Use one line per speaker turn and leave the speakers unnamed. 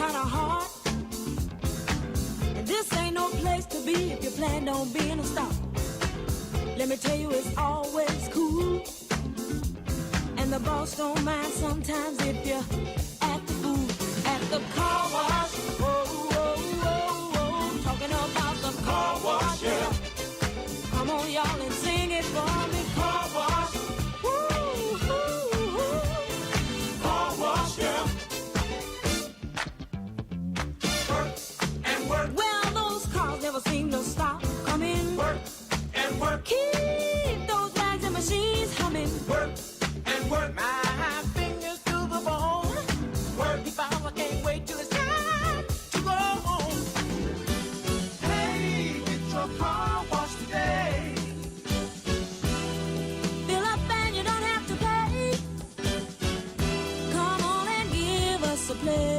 kind of hard. And this ain't no place to be if you plan on being a star. Let me tell you, it's always cool. And the boss don't mind sometimes if you act the fool at the car wash. Whoa, whoa, whoa, whoa. Talking about the car wash, yeah. Come on, y'all, and sing it for me. Car wash. Woo, woo, woo. Car wash, yeah. Work and work. Well, those cars never seem to stop coming. Work and work. Keep those bags and machines humming. Work and work. My fingers to the bone. Work. If I can't wait till it's time to go home. Hey, get your car washed today. Fill up and you don't have to pay. Come on and give us a play.